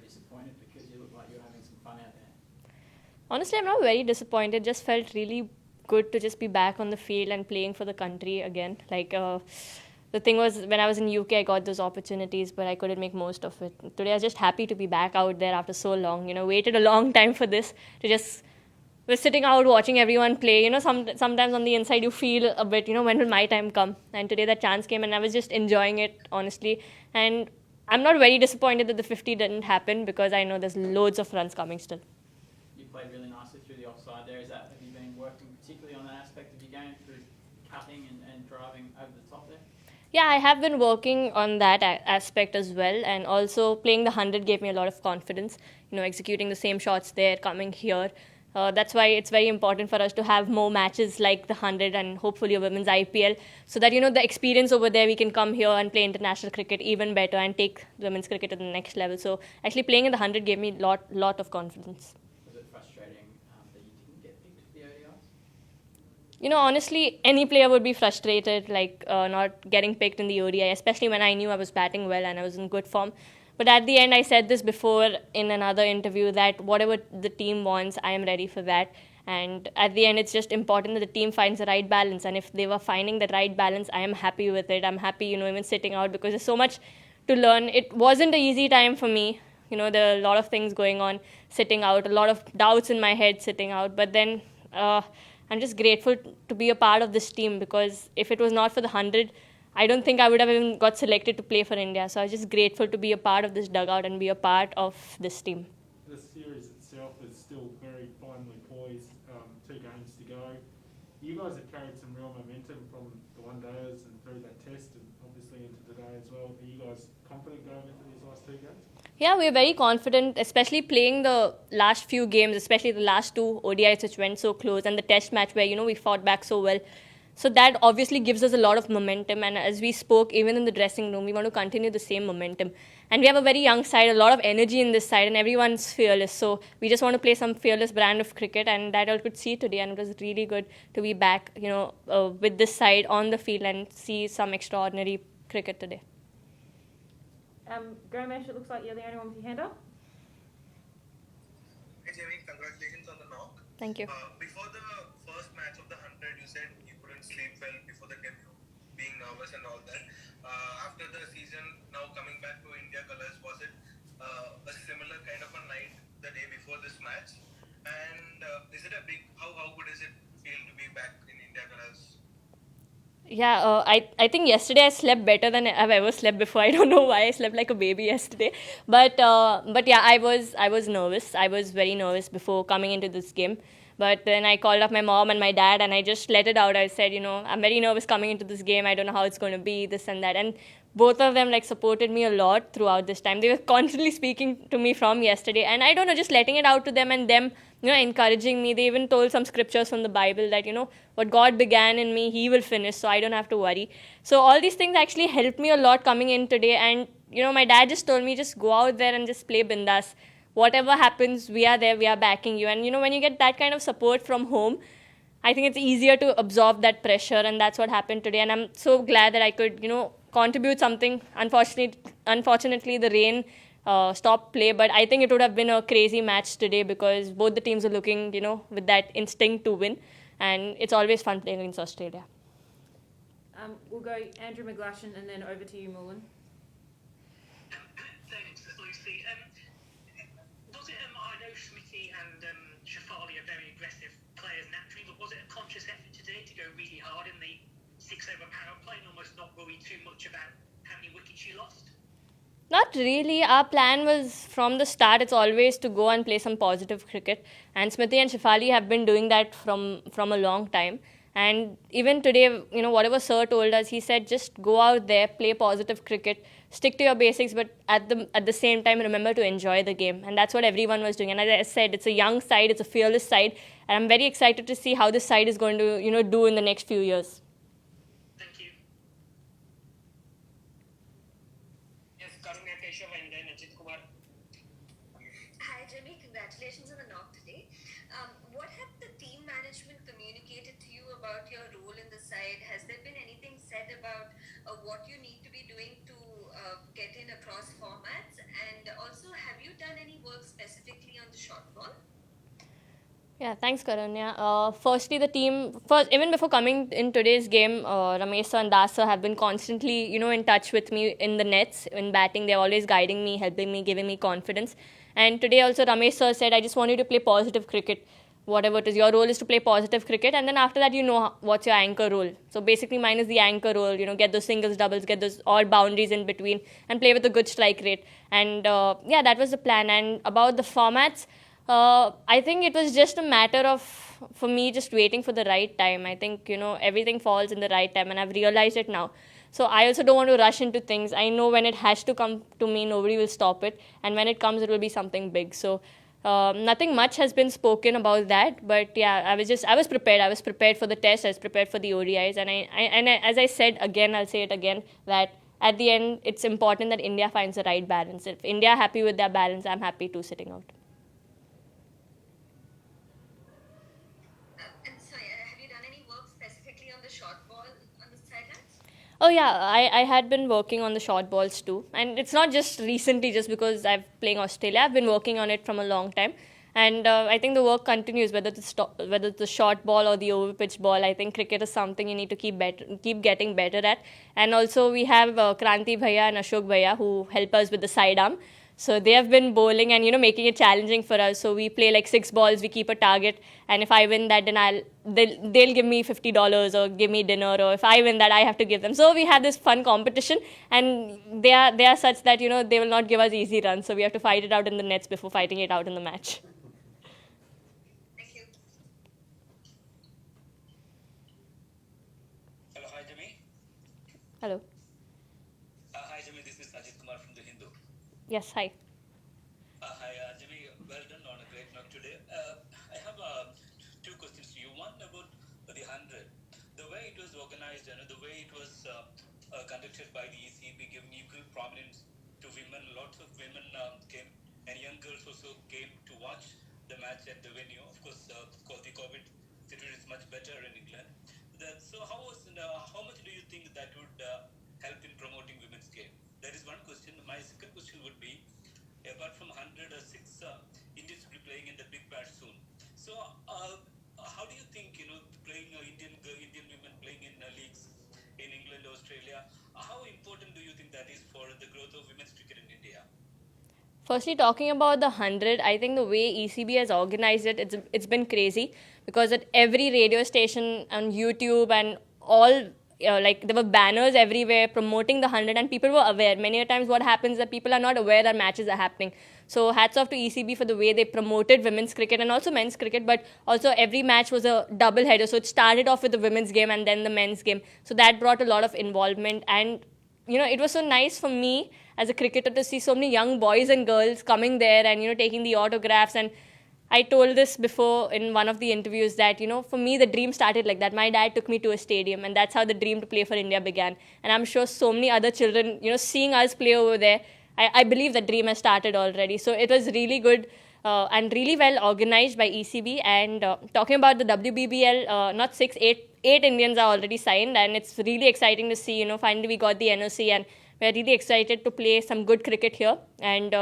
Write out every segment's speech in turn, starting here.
disappointed because you look like you're having some fun out there? Honestly, I'm not very disappointed. Just felt really good to just be back on the field and playing for the country again. The thing was, when I was in UK, I got those opportunities, but I couldn't make most of it. Today, I was just happy to be back out there after so long. Waited a long time for this to just was sitting out watching everyone play. Sometimes on the inside you feel a bit, when will my time come? And today that chance came, and I was just enjoying it honestly. And I'm not very disappointed that the 50 didn't happen because I know there's loads of runs coming still. You played really nicely through the offside there. Have you been working particularly on that aspect of your game through cutting and driving over the top there? Yeah, I have been working on that aspect as well, and also playing the 100 gave me a lot of confidence. Executing the same shots there, coming here. That's why it's very important for us to have more matches like the 100 and hopefully a women's IPL, so that the experience over there we can come here and play international cricket even better and take women's cricket to the next level. So actually playing in the 100 gave me lot of confidence. Was it frustrating that you didn't get picked for the ODIs? Honestly, any player would be frustrated, not getting picked in the ODI, especially when I knew I was batting well and I was in good form. But at the end, I said this before in another interview that whatever the team wants, I am ready for that. And at the end, it's just important that the team finds the right balance. And if they were finding the right balance, I am happy with it. I'm happy, even sitting out because there's so much to learn. It wasn't an easy time for me. There are a lot of things going on sitting out, a lot of doubts in my head sitting out. But then I'm just grateful to be a part of this team, because if it was not for the 100, I don't think I would have even got selected to play for India. So I was just grateful to be a part of this dugout and be a part of this team. The series itself is still very finely poised, 2 games to go. You guys have carried some real momentum from the one days and through that test and obviously into today as well. Are you guys confident going into these last 2 games? Yeah, we're very confident, especially playing the last few games, especially the last 2 ODIs which went so close, and the test match where, we fought back so well. So that obviously gives us a lot of momentum, and as we spoke, even in the dressing room, we want to continue the same momentum. And we have a very young side, a lot of energy in this side, and everyone's fearless. So we just want to play some fearless brand of cricket, and that all could see today. And it was really good to be back, with this side on the field and see some extraordinary cricket today. Gomesh, it looks like you're the only one with your hand up. Hey Jamie, congratulations on the knock. Thank you. Before the first match of the 100, you said you couldn't sleep well before the debut, being nervous and all that. After the season, now coming back to India colours, was it a similar kind of a night the day before this match? And is it how good is it feel to be back in India colours? Yeah, I think yesterday I slept better than I've ever slept before. I don't know why I slept like a baby yesterday, but yeah, I was nervous. I was very nervous before coming into this game. But then I called up my mom and my dad, and I just let it out. I said, I'm very nervous coming into this game. I don't know how it's going to be, this and that. And both of them supported me a lot throughout this time. They were constantly speaking to me from yesterday, and I don't know, just letting it out to them and them, encouraging me. They even told some scriptures from the Bible that, what God began in me, He will finish, so I don't have to worry. So all these things actually helped me a lot coming in today. And, my dad just told me, just go out there and just play bindas. Whatever happens, we are there, we are backing you. And, when you get that kind of support from home, I think it's easier to absorb that pressure, and that's what happened today. And I'm so glad that I could, contribute something. Unfortunately, the rain stopped play, but I think it would have been a crazy match today because both the teams are looking, with that instinct to win. And it's always fun playing against Australia. We'll go Andrew McGlashan and then over to you, Mullen. Thanks, Lucy. Was it, I know Smithy and Shafali are very aggressive players naturally, but was it a conscious effort today to go really hard in the 6-over power play and almost not worry too much about how many wickets you lost? Not really. Our plan was from the start, it's always to go and play some positive cricket. And Smithy and Shafali have been doing that from a long time. And even today, whatever Sir told us, he said just go out there, play positive cricket, stick to your basics, but at the same time, remember to enjoy the game. And that's what everyone was doing. And as I said, it's a young side, it's a fearless side. And I'm very excited to see how this side is going to, do in the next few years. Thank you. Yes, Karunya Keshav and then Ajit Kumar. Hi Jimmy, congratulations on the knock today. What have the team management communicated to you about your role in the side? Has there been anything said about what you need to be doing to get in across formats? And also, have you done Yeah, thanks, Karanya. Firstly, the team, first, even before coming in today's game, Ramesh sir and Das sir have been constantly, in touch with me in the nets, in batting. They're always guiding me, helping me, giving me confidence. And today also, Ramesh sir said, I just want you to play positive cricket. Whatever it is, your role is to play positive cricket. And then after that, what's your anchor role. So basically, mine is the anchor role, get those singles, doubles, get those all boundaries in between, and play with a good strike rate. And yeah, that was the plan. And about the formats, I think it was just a matter of, for me, just waiting for the right time. I think, everything falls in the right time, and I've realized it now. So I also don't want to rush into things. I know when it has to come to me, nobody will stop it. And when it comes, it will be something big. So nothing much has been spoken about that. But yeah, I was prepared. I was prepared for the test. I was prepared for the ODIs. And as I said again, I'll say it again, that at the end, it's important that India finds the right balance. If India are happy with their balance, I'm happy too sitting out. And sorry, have you done any work specifically on the short ball on the sidelines? Oh yeah, I had been working on the short balls too, and it's not just recently, just because I'm playing Australia. I've been working on it from a long time, and I think the work continues. Whether it's the short ball or the over pitch ball, I think cricket is something you need to keep getting better at. And also we have Kranti Bhaiya and Ashok Bhaiya who help us with the sidearm. So they have been bowling and making it challenging for us. So we play like 6 balls, we keep a target, and if I win that, then they'll give me $50 or give me dinner, or if I win that, I have to give them. So we have this fun competition, and they are such that they will not give us easy runs. So we have to fight it out in the nets before fighting it out in the match. Thank you. Hello, hi Jimmy. Hello. Hi Jimmy, this is Ajit Kumar from the Hindu. Yes. Hi. Hi Jimmy, well done on a great note today. I have two questions to you. One about the 100. The way it was organized and the way it was conducted by the ECB, giving equal prominence to women. Lots of women came, and young girls also came to watch the match at the venue. Of course, the COVID situation is much better in England. So how much do you think that would help in promoting women's game? That is one question. My second question would be, apart from 106, Indians will be playing in the Big Bash soon. So how do you think, playing Indian women playing in leagues in England, Australia, how important do you think that is for the growth of women's cricket in India? Firstly, talking about the 100, I think the way ECB has organized it, it's been crazy, because at every radio station on YouTube and all, like there were banners everywhere promoting the 100, and people were aware. Many a times what happens is that people are not aware that matches are happening. So hats off to ECB for the way they promoted women's cricket and also men's cricket, but also every match was a double header. So it started off with the women's game and then the men's game. So that brought a lot of involvement, and it was so nice for me as a cricketer to see so many young boys and girls coming there and, taking the autographs. And I told this before in one of the interviews that, for me, the dream started like that. My dad took me to a stadium, and that's how the dream to play for India began. And I'm sure so many other children, seeing us play over there, I believe that dream has started already. So it was really good and really well organized by ECB. And talking about the WBBL, not 6, 8 Indians are already signed, and it's really exciting to see, finally we got the NOC, and we're really excited to play some good cricket here. And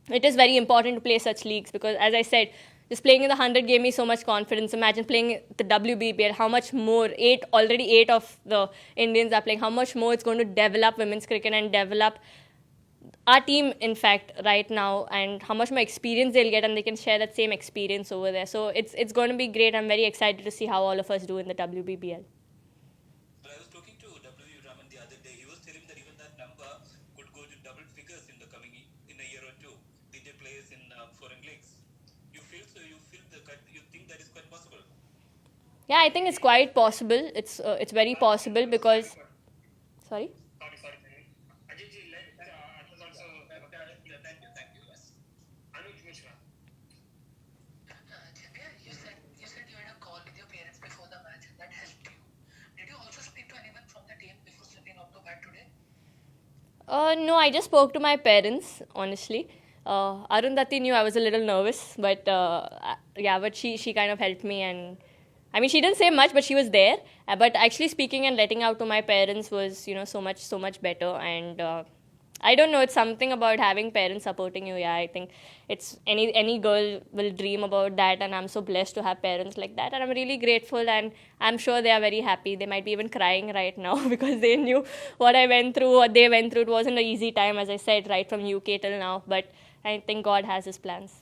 it is very important to play such leagues, because as I said, just playing in the 100 gave me so much confidence. Imagine playing the WBBL, how much more, already 8 of the Indians are playing, how much more it's going to develop women's cricket and develop our team, in fact, right now, and how much more experience they'll get, and they can share that same experience over there. So it's going to be great. I'm very excited to see how all of us do in the WBBL. But I was talking to W. Raman the other day. He was telling that even that number could go to double figures in a year or two. The players in foreign leagues. You think that is quite possible? Yeah, I think it's quite possible. It's very possible because. Sorry. Sorry. Ajit, it was also. Thank you. Yes. Anuj Mishra. You said you had a call with your parents before the match and that helped you. Did you also speak to anyone from the team before stepping out to bat today? No, I just spoke to my parents, honestly. Arundhati knew I was a little nervous, but but she kind of helped me, and I mean, she didn't say much, but she was there. But actually speaking and letting out to my parents was, so much better. And I don't know, it's something about having parents supporting you. Yeah, I think it's any girl will dream about that, and I'm so blessed to have parents like that, and I'm really grateful, and I'm sure they are very happy. They might be even crying right now because they knew what I went through, what they went through. It wasn't an easy time, as I said, right from UK till now, but I think God has his plans.